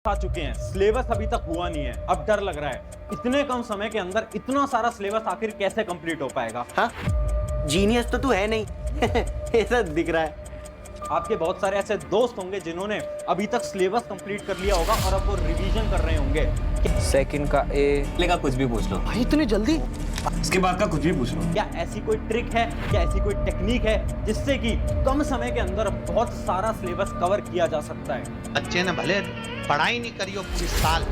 आ चुके हैं, सिलेबस अभी तक हुआ नहीं है। अब डर लग रहा है इतने कम समय के अंदर इतना सारा सिलेबस आखिर कैसे कंप्लीट हो पाएगा। हाँ, जीनियस तो तू है नहीं। ऐसा दिख रहा है। आपके बहुत सारे ऐसे दोस्त होंगे जिन्होंने अभी तक सिलेबस कंप्लीट कर लिया होगा और अब वो रिवीजन कर रहे होंगे। सेकंड का ए का कुछ भी पूछ लो भाई इतनी जल्दी? इसके बाद का कुछ भी पूछ लो। क्या ऐसी कोई ट्रिक है, क्या ऐसी कोई टेक्निक है जिससे कि कम समय के अंदर बहुत सारा सिलेबस कवर किया जा सकता है? बच्चे ने भले पढ़ाई नहीं करी हो पूरी साल।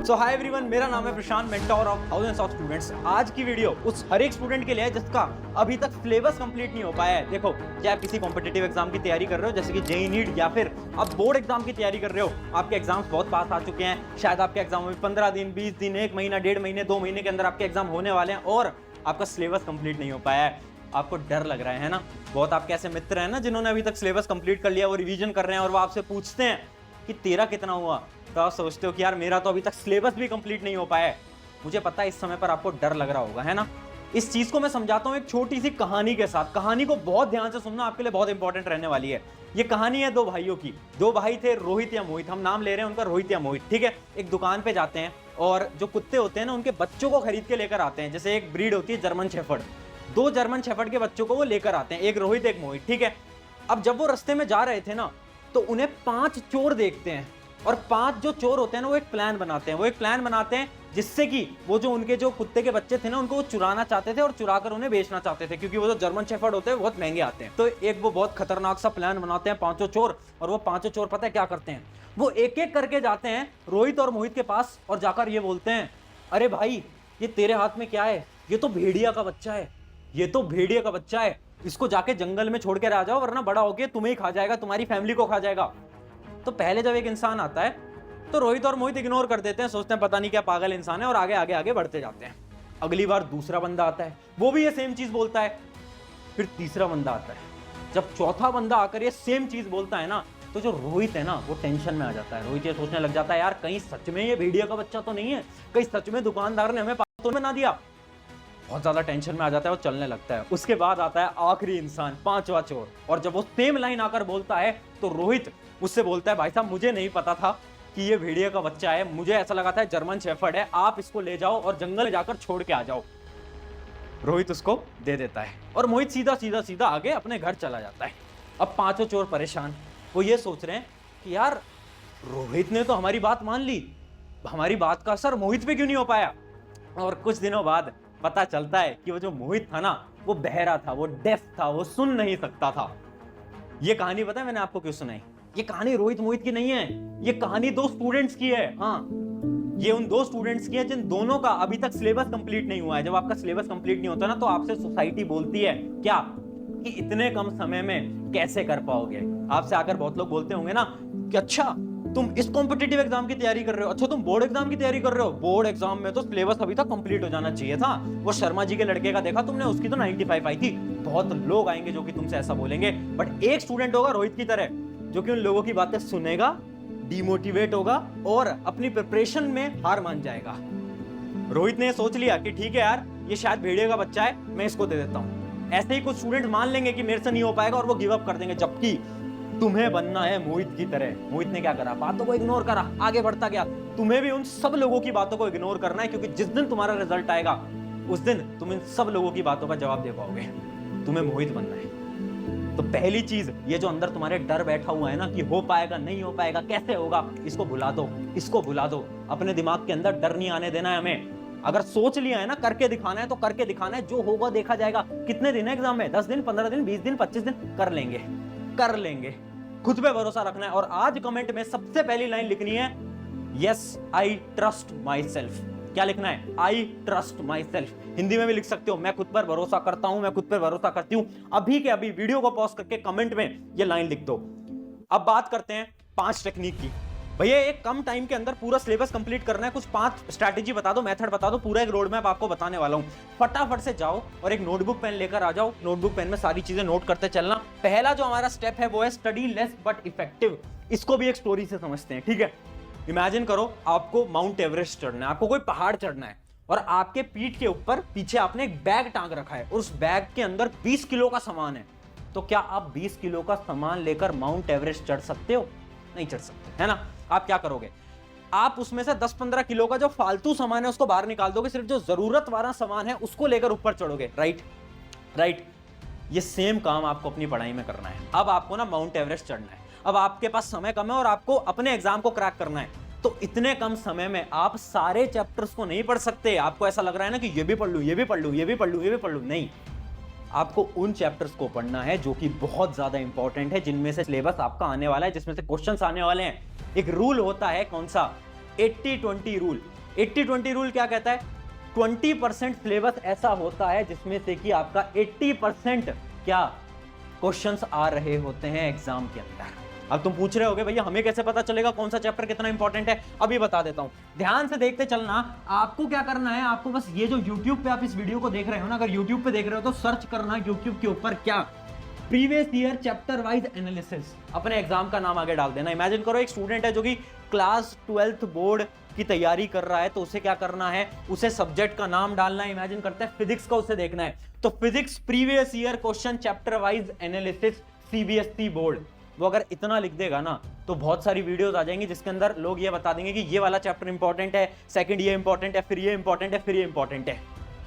सो हाय एवरीवन, मेरा नाम है Prashant, mentor of thousands of students. आज की वीडियो उस हर एक स्टूडेंट के लिए है जिसका अभी तक सिलेबस कंप्लीट नहीं हो पाया है। देखो, क्या आप किसी कॉम्पिटिटिव एग्जाम की तैयारी कर रहे हो जैसे कि जेईई नीट, या फिर आप बोर्ड एग्जाम की तैयारी कर रहे हो, आपके एग्जाम्स बहुत पास आ चुके हैं, शायद आपके एग्जाम में 15 दिन, 20 दिन, 1 महीना, 1.5 महीने, 2 महीने के अंदर आपके एग्जाम होने वाले हैं और आपका सिलेबस कंप्लीट नहीं हो पाया है। आपको डर लग रहा है ना? बहुत आपके ऐसे मित्र हैं ना जिन्होंने अभी तक सिलेबस कंप्लीट कर लिया, वो रिवीजन कर रहे हैं और वो आपसे पूछते हैं कि तेरा कितना हुआ, तो आप सोचते हो कि यार मेरा तो अभी तक सिलेबस भी कंप्लीट नहीं हो पाया है। मुझे पता है इस समय पर आपको डर लग रहा होगा, है ना? इस चीज को मैं समझाता हूं एक छोटी सी कहानी के साथ। कहानी को बहुत ध्यान से सुनना, आपके लिए बहुत इंपॉर्टेंट रहने वाली है। ये कहानी है 2 भाइयों की। 2 भाई थे, रोहित या मोहित, हम नाम ले रहे हैं उनका रोहित या मोहित, ठीक है। एक दुकान पे जाते हैं और जो कुत्ते होते हैं ना, उनके बच्चों को खरीद के लेकर आते हैं। जैसे एक ब्रीड होती है जर्मन शेफर्ड, 2 जर्मन शेफर्ड के बच्चों को वो लेकर आते हैं, एक रोहित एक मोहित, ठीक है। अब जब वो रास्ते में जा रहे थे ना, तो उन्हें 5 चोर देखते हैं और 5 जो चोर होते हैं ना, वो एक प्लान बनाते हैं। वो एक प्लान बनाते हैं जिससे कि वो जो उनके जो कुत्ते के बच्चे थे ना, उनको वो चुराना चाहते थे और चुराकर उन्हें बेचना चाहते थे, क्योंकि वो जो जर्मन शेफर्ड होते हैं बहुत महंगे आते हैं। तो एक वो बहुत खतरनाक सा प्लान बनाते हैं 5 चोर, और वो 5 चोर पता है क्या करते हैं? वो एक एक करके जाते हैं रोहित और मोहित के पास और जाकर ये बोलते हैं, अरे भाई, ये तेरे हाथ में क्या है? ये तो भेड़िया का बच्चा है, ये तो भेड़िया का बच्चा है, इसको जाके जंगल में छोड़ के आ जाओ, वरना बड़ा होके तुम्हें ही खा जाएगा, तुम्हारी फैमिली को खा जाएगा। तो पहले जब एक इंसान आता है तो रोहित और मोहित इग्नोर कर देते हैं, सोचते हैं पता नहीं क्या पागल इंसान है, और आगे आगे आगे बढ़ते जाते हैं। अगली बार दूसरा बंदा आता है, वो भी ये सेम चीज बोलता है। फिर तीसरा बंदा आता है। जब चौथा बंदा आकर ये सेम चीज बोलता है ना, तो जो रोहित है ना, वो टेंशन में आ जाता है। रोहित ये सोचने लग जाता है, यार कहीं सच में ये भेड़िया का बच्चा तो नहीं है, कहीं सच में दुकानदार ने हमें तो बना दिया। बहुत ज्यादा टेंशन में आ जाता है, वो चलने लगता है। उसके बाद आता है आखिरी इंसान, 5वां चोर, और जब वो सेम लाइन आकर बोलता है तो रोहित उससे बोलता है, भाई साहब मुझे नहीं पता था कि ये भेड़िया का बच्चा है, मुझे ऐसा लगा था जर्मन शेफर्ड है, आप इसको ले जाओ और जंगल में जाकर छोड़ के आ जाओ। रोहित उसको दे देता है और मोहित सीधा सीधा सीधा आगे अपने घर चला जाता है। अब 5 चोर परेशान, वो ये सोच रहे हैं कि यार रोहित ने तो हमारी बात मान ली, हमारी बात का असर मोहित पे क्यों नहीं हो पाया? और कुछ दिनों बाद पता चलता है कि वो जो मोहित था ना, वो बहरा था, वो डेफ था, वो सुन नहीं सकता था। ये कहानी पता है मैंने आपको क्यों सुनाई? ये कहानी रोहित मोहित की नहीं है, ये कहानी 2 स्टूडेंट्स की है। हाँ, ये उन 2 स्टूडेंट्स की है जिन दोनों का अभी तक सिलेबस कंप्लीट नहीं हुआ है। जब आपका सिलेबस कंप्लीट नहीं होता ना, तो आपसे सोसाइटी बोलती है क्या, कि इतने कम समय में कैसे कर पाओगे। आपसे आकर बहुत लोग बोलते होंगे ना कि अच्छा तुम इस कॉम्पिटिटिव एग्जाम की तैयारी कर रहे हो, अच्छा तुम बोर्ड एग्जाम की तैयारी कर रहे हो, बोर्ड एग्जाम में तो सिलेबस अभी तक कंप्लीट हो जाना चाहिए था। वो शर्मा जी के लड़के का देखा तुमने, उसकी तो 95 आई थी। बहुत लोग आएंगे जो कि तुमसे ऐसा बोलेंगे, बट एक स्टूडेंट होगा रोहित की तरह, जो कि उन लोगों की बातें सुनेगा, डिमोटिवेट होगा और अपनी प्रिपरेशन में हार मान जाएगा। रोहित ने सोच लिया कि ठीक है यार, ये शायद भेड़िया का बच्चा है, मैं इसको दे देता हूं। ऐसे ही कुछ स्टूडेंट मान लेंगे कि मेरे से नहीं हो पाएगा और वो गिव अप कर देंगे, जबकि तुम्हें बनना है मोहित की तरह। मोहित ने क्या करा? बातों को इग्नोर करा, आगे बढ़ता गया। तुम्हें भी उन सब लोगों की बातों को इग्नोर करना है, क्योंकि जिस दिन तुम्हारा रिजल्ट आएगा उस दिन तुम इन सब लोगों की बातों का जवाब दे पाओगे। तुम्हें मोहित बनना है। तो पहली चीज, ये जो अंदर तुम्हारे डर बैठा हुआ है ना कि हो पाएगा नहीं हो पाएगा, कैसे होगा, इसको भुला दो, इसको भुला दो। अपने दिमाग के अंदर डर नहीं आने देना है हमें। अगर सोच लिया है ना करके दिखाना है, तो करके दिखाना है, जो होगा देखा जाएगा। कितने दिन है एग्जाम में? 10 दिन, 15 दिन, 20 दिन, 25 दिन, कर लेंगे, कर लेंगे। खुद पे भरोसा रखना है। और आज कमेंट में सबसे पहली लाइन लिखनी है, yes I trust my self. क्या लिखना है? I trust my self. Hindi में भी लिख सकते हो, मैं खुद पर भरोसा करता हूं, मैं खुद पर भरोसा करती हूं। अभी के अभी वीडियो को पॉज करके कमेंट में ये लाइन लिख दो। अब बात करते हैं 5 टेक्निक की। भैया एक कम टाइम के अंदर पूरा सिलेबस कंप्लीट करना है, कुछ 5 स्ट्रैटेजी बता दो, मेथड बता दो, पूरा एक रोड मैप आपको बताने वाला हूं। फटाफट से जाओ और एक नोटबुक पेन लेकर आ जाओ। नोटबुक पेन में सारी चीजें नोट करते चलना। पहला जो हमारा स्टेप है वो है स्टडी लेस बट इफेक्टिव। इसको भी एक स्टोरी से समझते हैं, ठीक है। इमेजिन करो आपको माउंट एवरेस्ट चढ़ना है, आपको कोई पहाड़ चढ़ना है, और आपके पीठ के ऊपर पीछे आपने एक बैग टांग रखा है और उस बैग के अंदर 20 किलो का सामान है। तो क्या आप 20 किलो का सामान लेकर माउंट एवरेस्ट चढ़ सकते हो? नहीं चढ़ सकते, है ना। आप क्या करोगे, आप उसमें से 10-15 किलो का जो फालतू सामान है उसको बाहर निकाल दोगे, सिर्फ जो जरूरत वाला सामान है उसको लेकर ऊपर चढ़ोगे। राइट। ये सेम काम आपको अपनी पढ़ाई में करना है। अब आपको ना माउंट एवरेस्ट चढ़ना है, अब आपके पास समय कम है और आपको अपने एग्जाम को क्रैक करना है। तो इतने कम समय में आप सारे चैप्टर्स को नहीं पढ़ सकते। आपको ऐसा लग रहा है ना कि ये भी पढ़ लूं, ये भी पढ़ लूं, ये भी पढ़ लूं, ये भी पढ़ लूं, नहीं। आपको उन चैप्टर्स को पढ़ना है जो कि बहुत ज्यादा इंपॉर्टेंट है, जिनमें से सिलेबस आपका आने वाला है, जिसमें से क्वेश्चंस आने वाले हैं। एक रूल होता है, कौन सा? 80-20 रूल। 80-20 रूल क्या कहता है? 20% सिलेबस ऐसा होता है जिसमें से कि आपका 80% क्या क्वेश्चंस आ रहे होते हैं एग्जाम के अंदर। अब तुम पूछ रहे होगे भैया हमें कैसे पता चलेगा कौन सा चैप्टर कितना इंपॉर्टेंट है? अभी बता देता हूं, ध्यान से देखते चलना। आपको क्या करना है, आपको बस ये जो YouTube पे आप इस वीडियो को देख रहे हो ना, अगर YouTube पे देख रहे हो तो सर्च करना YouTube के ऊपर क्या, previous year chapter wise analysis. अपने एग्जाम का नाम आगे डाल देना। इमेजिन करो एक स्टूडेंट है जो कि क्लास 12th बोर्ड की तैयारी कर रहा है, तो उसे क्या करना है, उसे सब्जेक्ट का नाम डालना है। इमेजिन करते हैं फिजिक्स का उसे देखना है, तो physics previous year question chapter wise analysis CBSE board. वो अगर इतना लिख देगा ना तो बहुत सारी वीडियोस आ जाएंगी जिसके अंदर लोग ये बता देंगे कि ये वाला चैप्टर इंपॉर्टेंट है, सेकंड ये इंपॉर्टेंट है, फिर ये इंपॉर्टेंट है, फिर ये इंपॉर्टेंट है।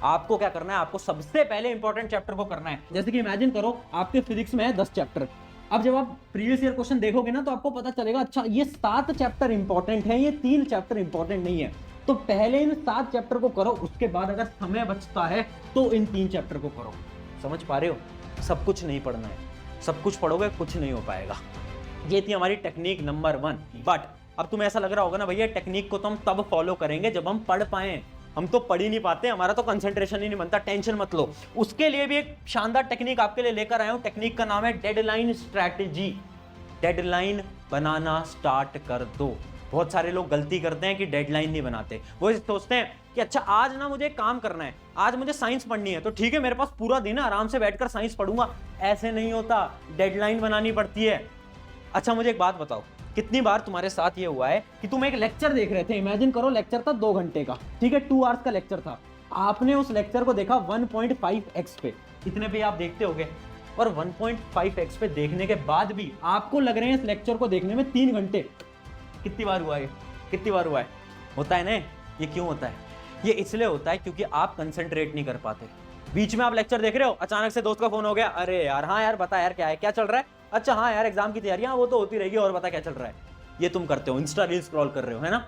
आपको क्या करना है, आपको सबसे पहले इंपॉर्टेंट चैप्टर को करना है। जैसे कि इमेजिन करो आपके फिजिक्स में है 10 चैप्टर। अब जब आप प्रीवियस ईयर क्वेश्चन देखोगे ना तो आपको पता चलेगा अच्छा ये 7 चैप्टर इंपॉर्टेंट है, ये 3 चैप्टर इंपॉर्टेंट नहीं है। तो पहले इन 7 चैप्टर को करो, उसके बाद अगर समय बचता है तो इन 3 चैप्टर को करो। समझ पा रहे हो? सब कुछ नहीं पढ़ना है, सब कुछ पढ़ोगे कुछ नहीं हो पाएगा। ये थी हमारी टेक्निक नंबर 1। बट अब तुम्हें ऐसा लग रहा होगा ना भैया टेक्निक को तो हम तब फॉलो करेंगे जब हम पढ़ पाए, हम तो पढ़ ही नहीं पाते, हमारा तो कंसंट्रेशन ही नहीं बनता। टेंशन मत लो, उसके लिए भी एक शानदार टेक्निक आपके लिए लेकर आया हूं। टेक्निक का नाम है डेडलाइन स्ट्रैटेजी। डेडलाइन बनाना स्टार्ट कर दो। बहुत सारे लोग गलती करते हैं कि डेडलाइन नहीं बनाते। वो सोचते हैं कि अच्छा आज ना मुझे काम करना है, आज मुझे साइंस पढ़नी है, तो ठीक है मेरे पास पूरा दिन है, आराम से बैठकर साइंस पढ़ूंगा। ऐसे नहीं होता, डेडलाइन बनानी पड़ती है। अच्छा मुझे एक बात बताओ, कितनी बार तुम्हारे साथ ये हुआ है कि तुम एक लेक्चर देख रहे थे, इमेजिन करो लेक्चर था 2 घंटे का, ठीक है 2 आवर्स का लेक्चर था, आपने उस लेक्चर को देखा 1.5x पे, इतने पे आप देखते होगे, और 1.5x पे देखने के बाद भी आपको लग रहे हैं इस लेक्चर को देखने में 3 घंटे। कितनी बार हुआ है? कितनी बार हुआ है? होता है ना। ये क्यों होता है? ये इसलिए होता है क्योंकि आप कंसंट्रेट नहीं कर पाते। बीच में आप लेक्चर देख रहे हो, अचानक से दोस्त का फोन हो गया, अरे यार हाँ यार बता यार क्या है, क्या चल रहा है? अच्छा हाँ यार एग्जाम की तैयारियां, वो तो होती रहेगी, और बता क्या चल रहा है। ये तुम करते हो, इंस्टा रील स्क्रॉल कर रहे हो, है ना।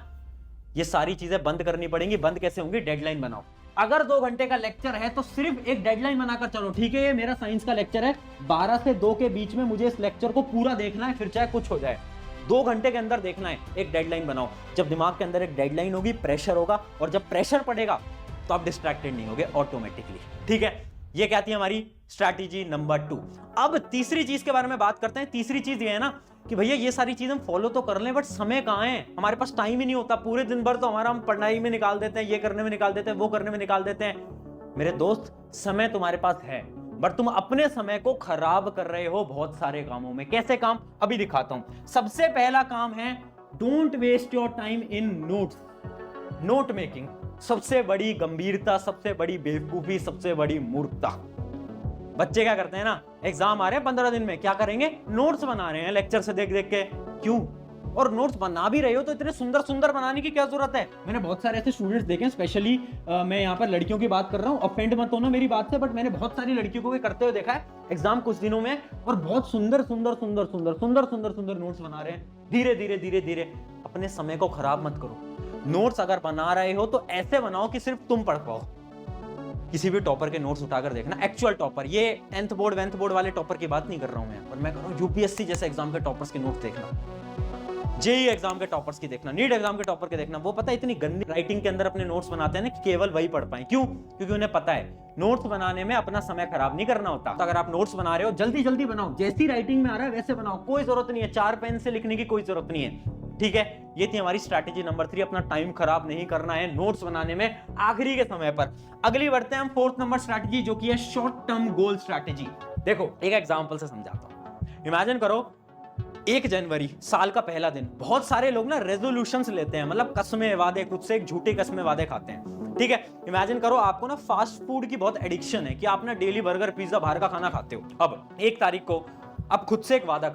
ये सारी चीजें बंद करनी पड़ेंगी। बंद कैसे होंगी? डेडलाइन बनाओ। अगर 2 घंटे का लेक्चर है तो सिर्फ एक डेडलाइन बनाकर चलो, ठीक है ये मेरा साइंस का लेक्चर है, 12 से 2 के बीच में मुझे इस लेक्चर को पूरा देखना है, फिर चाहे कुछ हो जाए, 2 घंटे के अंदर देखना है। एक डेडलाइन बनाओ। जब दिमाग के अंदर एक डेडलाइन होगी, प्रेशर होगा, और जब प्रेशर पड़ेगा तो आप डिस्ट्रैक्टेड नहीं होगे ऑटोमेटिकली, ठीक है। ये क्या थी हमारी स्ट्रैटेजी नंबर 2। अब तीसरी चीज के बारे में बात करते हैं। तीसरी चीज ये है ना कि भैया ये सारी चीज हम फॉलो तो कर लें, बट समय कहाँ है, हमारे पास टाइम ही नहीं होता। पूरे दिन भर तो हमारा हम पढ़ाई में निकाल देते हैं, ये करने में निकाल देते हैं, वो करने में निकाल देते हैं। मेरे दोस्त समय तुम्हारे पास है, बट तुम अपने समय को खराब कर रहे हो बहुत सारे कामों में। कैसे काम? अभी दिखाता हूं। सबसे पहला काम है don't waste your time in notes. Note making सबसे बड़ी गंभीरता, सबसे बड़ी बेवकूफी, सबसे बड़ी मूर्खता। बच्चे क्या करते हैं ना, एग्जाम आ रहे हैं 15 दिन में, क्या करेंगे? नोट्स बना रहे हैं लेक्चर से देख देख के। क्यों? और नोट्स बना भी रहे हो तो इतने सुंदर सुंदर बनाने की क्या जरूरत है? मैंने बहुत सारे ऐसे स्टूडेंट्स देखे, स्पेशली मैं यहाँ पर लड़कियों की बात कर रहा हूँ, ऑफेंड मत होना मेरी बात से, बट मैंने बहुत सारी लड़कियों को भी करते हुए देखा है एग्जाम कुछ दिनों में, और बहुत सुंदर सुंदर सुंदर सुंदर सुंदर सुंदर सुंदर नोट्स बना रहे हैं। धीरे धीरे धीरे धीरे अपने समय को खराब मत करो। नोट्स अगर बना रहे हो तो ऐसे बनाओ कि सिर्फ तुम पढ़ पाओ। किसी भी टॉपर के नोट्स उठाकर देखना, एक्चुअल टॉपर, ये 10th बोर्ड 11th बोर्ड वाले टॉपर की बात नहीं कर रहा हूं मैं, पर मैं कर रहा हूं यूपीएससी जैसे एग्जाम के टॉपर्स के नोट्स देखना, जेईई एग्जाम के टॉपर्स की देखना, नीट एग्जाम के टॉपर के देखना। वो पता है इतनी गंदी राइटिंग के अंदर अपने नोट्स बनाते हैं ना कि केवल वही पढ़ पाए। क्यों? क्योंकि उन्हें पता है नोट्स बनाने में अपना समय खराब नहीं करना होता। तो अगर आप नोट्स बना रहे हो जल्दी जल्दी बनाओ, जैसी राइटिंग में आ रहा है वैसे बनाओ, कोई जरूरत नहीं है 4 पेन से लिखने की, कोई जरूरत नहीं है, ठीक है। ये थी हमारी स्ट्रैटेजी नंबर 3, अपना टाइम खराब नहीं करना है नोट्स बनाने में आखिरी के समय पर। अगली बढ़ते हैं हम 4th नंबर स्ट्रैटेजी, जो कि है शॉर्ट टर्म गोल स्ट्रैटेजी। देखो एक एग्जांपल से समझाता हूं। इमेजिन करो 1 जनवरी, साल का पहला दिन। बहुत सारे लोग ना रेजोल्यूशंस लेते हैं, मतलब कसमें वादे, खुद से एक झूठी कसमें वादे खाते हैं, ठीक है, इमेजिन करो आपको ना फास्ट फूड की बहुत एडिक्शन है कि आप ना डेली बर्गर पिज्जा बाहर का खाना खाते हो। अब 1 तारीख को आप खुद से एक वादा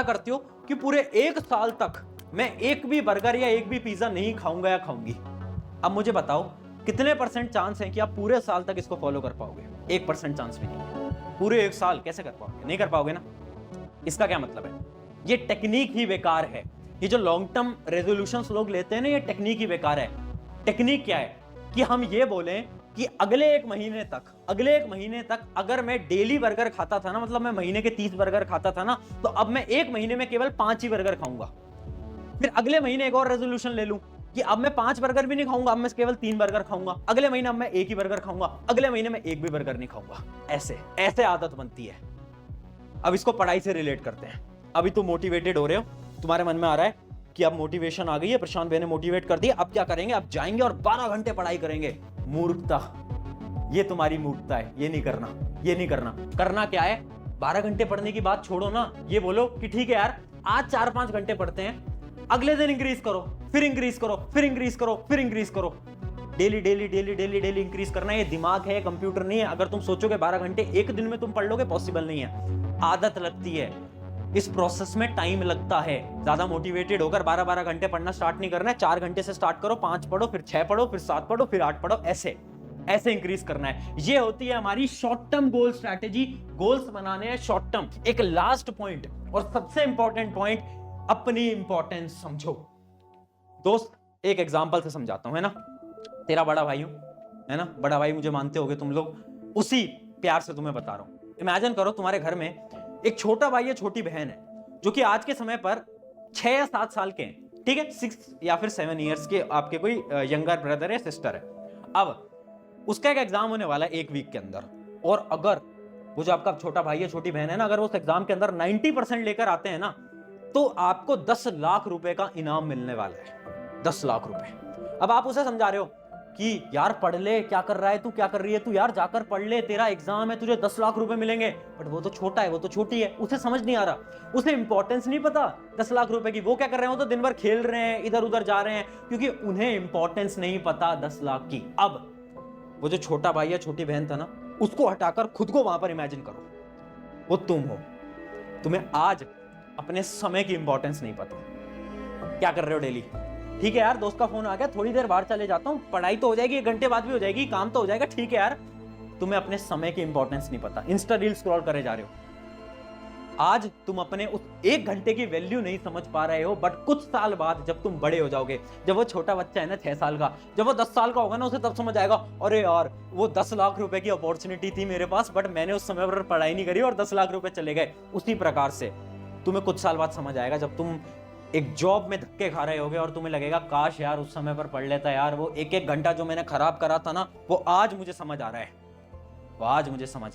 करते हो कि पूरे 1 साल तक मैं एक भी बर्गर या एक भी पिज्जा नहीं खाऊंगा या खाऊंगी। अब मुझे बताओ कितने % चांस है कि आप पूरे साल तक इसको फॉलो कर पाओगे? 1% चांस भी नहीं। पूरे 1 साल कैसे कर पाओगे? नहीं कर पाओगे ना। इसका क्या मतलब है? ये टेक्निक ही बेकार है। ये जो लॉन्ग टर्म रेजोल्यूशंस लोग लेते हैं ना, ये टेक्निक ही बेकार है। टेक्निक क्या है कि हम ये बोलें कि अगले एक महीने तक अगर मैं डेली बर्गर खाता था ना, मतलब मैं महीने के 30 बर्गर खाता था ना, तो अब मैं 1 महीने में केवल 5 ही बर्गर खाऊंगा। फिर अगले महीने एक और रेजोल्यूशन ले लूं कि अब मैं 5 बर्गर भी नहीं खाऊंगा, अब मैं केवल 3 बर्गर खाऊंगा। अगले महीने अब मैं 1 ही बर्गर खाऊंगा, अगले महीने में 1 भी बर्गर नहीं खाऊंगा। ऐसे आदत बनती है। अब इसको पढ़ाई से रिलेट करते हैं। अभी तुम मोटिवेटेड हो रहे हो, तुम्हारे मन में आ रहा है कि अब मोटिवेशन आ गई है, प्रशांत भाई ने मोटिवेट कर दिया, अब क्या करेंगे? अब जाएंगे और 12 घंटे पढ़ाई करेंगे। मूर्खता, ये तुम्हारी मूर्खता है। ये नहीं करना। करना क्या है? 12 घंटे पढ़ने की बात छोड़ो ना, ये बोलो कि ठीक है यार, आज 4-5 घंटे पढ़ते हैं, अगले दिन इंक्रीज करो, फिर इंक्रीज करो। डेली इंक्रीज करना। ये दिमाग है, कंप्यूटर नहीं है। अगर तुम सोचोगे 12 घंटे एक दिन में तुम पढ़ लोगे, पॉसिबल नहीं है। आदत लगती है, इस प्रोसेस में टाइम लगता है। ज्यादा मोटिवेटेड होकर 12-12 घंटे पढ़ना स्टार्ट नहीं करना है। 4 घंटे से स्टार्ट करो, 5 पढ़ो, फिर 6 पढ़ो, फिर 7 पढ़ो, फिर 8 पढ़ो। ऐसे इंक्रीज करना है। ये होती है हमारी short term goal strategy. Goals बनाने हैं शॉर्ट टर्म। एक लास्ट पॉइंट और सबसे इंपॉर्टेंट पॉइंट, अपनी इंपॉर्टेंस समझो। दोस्त, एक एग्जांपल से समझाता हूं, है ना। तेरा बड़ा भाई हूं, है ना, बड़ा भाई मुझे मानते होगे तुम लोग, उसी प्यार से तुम्हें बता रहा हूं। इमेजिन करो तुम्हारे घर में एक छोटा भाई या छोटी बहन है, जो कि आज के समय पर 6 या 7 साल के हैं, ठीक है, 6 या फिर 7 ईयर्स के आपके कोई यंगर ब्रदर या सिस्टर है। अब उसका एक एग्जाम होने वाला है 1 वीक के अंदर, और अगर वो जो आपका छोटा भाई या छोटी बहन है ना, अगर वो उस एग्जाम के अंदर 90% लेकर आते हैं ना, तो आपको 10 लाख रुपए का इनाम मिलने वाला है। 10 लाख रुपए। अब आप उसे समझा रहे हो कि यार पढ़ ले, क्या कर रहा है तू, क्या कर रही है तू, यार जाकर पढ़ ले, तेरा एग्जाम है, तुझे 10 लाख रुपए मिलेंगे। बट वो तो छोटा है, वो तो छोटी है, उसे समझ नहीं आ रहा, उसे इंपॉर्टेंस नहीं पता 10 लाख रुपए की। वो क्या कर रहे हैं? वो तो दिन भर खेल रहे हैं, इधर उधर जा रहे हैं, क्योंकि उन्हें इंपॉर्टेंस नहीं पता 10 लाख की। अब वो जो छोटा भाई या छोटी बहन था ना, उसको हटाकर खुद को वहां पर इमेजिन करो, वो तुम हो। तुम्हें आज अपने समय की इंपॉर्टेंस नहीं पता। क्या कर रहे हो डेली? ठीक है यार, दोस्त का फोन आ गया, थोड़ी देर बाहर चले जाता हूं, पढ़ाई तो हो जाएगी, 1 घंटे बाद भी हो जाएगी, काम तो हो जाएगा, ठीक है यार। तुम्हें अपने समय की इंपॉर्टेंस नहीं पता, इंस्टा रील स्क्रॉल करे जा रहे हो। आज तुम अपने उस 1 घंटे की वैल्यू नहीं समझ पा रहे हो, बट कुछ साल बाद जब तुम बड़े हो जाओगे, जब वो छोटा बच्चा है ना 6 साल का, जब वो 10 साल का होगा ना, उसे तब समझ आएगा, अरे यार वो 10 लाख रुपए की अपॉर्चुनिटी थी मेरे पास, बट मैंने उस समय पर पढ़ाई नहीं करी और 10 लाख रुपए चले गए। उसी प्रकार से तुम्हें कुछ साल बाद समझ आएगा, जब तुम एक जॉब में धक्के खा रहे होगे और तुम्हें लगेगा काश यार उस समय पर पढ़ लेता यार, वो 1-1 घंटा जो मैंने खराब करा था ना, वो आज मुझे समझ आ रहा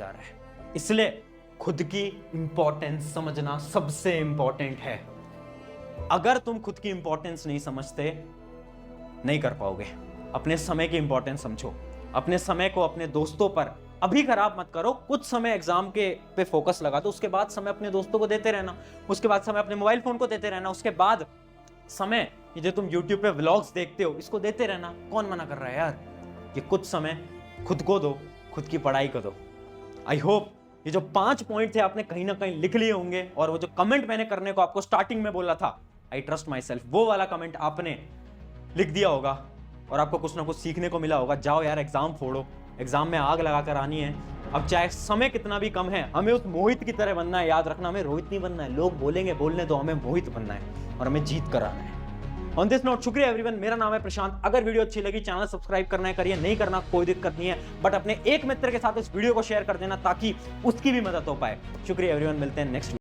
है, इसलिए खुद की इंपॉर्टेंस समझना सबसे इंपॉर्टेंट है। अगर तुम खुद की इंपॉर्टेंस नहीं समझते, नहीं कर पाओगे। अपने समय की इंपॉर्टेंस समझो। अपने समय को अपने दोस्तों पर अभी खराब मत करो। कुछ समय एग्जाम के पे फोकस लगा दो, उसके बाद समय अपने दोस्तों को देते रहना, उसके बाद समय अपने मोबाइल फोन को देते रहना, उसके बाद समय ये जो तुम YouTube पे व्लॉग्स देखते हो इसको देते रहना। कौन मना कर रहा है यार? ये कुछ समय खुद को दो, खुद की पढ़ाई को दो। आई होप ये जो 5 पॉइंट थे आपने कहीं ना कहीं लिख लिए होंगे, और वो जो कमेंट मैंने करने को आपको स्टार्टिंग में बोला था, आई ट्रस्ट माई सेल्फ, वो वाला कमेंट आपने लिख दिया होगा और आपको कुछ ना कुछ सीखने को मिला होगा। जाओ यार एग्जाम फोड़ो, एग्जाम में आग लगाकर आनी है। अब चाहे समय कितना भी कम है, हमें उस मोहित की तरह बनना है। याद रखना, हमें रोहित नहीं बनना है। लोग बोलेंगे बोलने दो, हमें मोहित बनना है और हमें जीत कर आना है। ऑन दिस नोट, शुक्रिया एवरीवन, मेरा नाम है प्रशांत। अगर वीडियो अच्छी लगी, चैनल सब्सक्राइब करना है, करिए, नहीं करना कोई दिक्कत नहीं है, बट अपने एक मित्र के साथ इस वीडियो को शेयर कर देना ताकि उसकी भी मदद हो पाए। शुक्रिया एवरीवन, मिलते हैं नेक्स्ट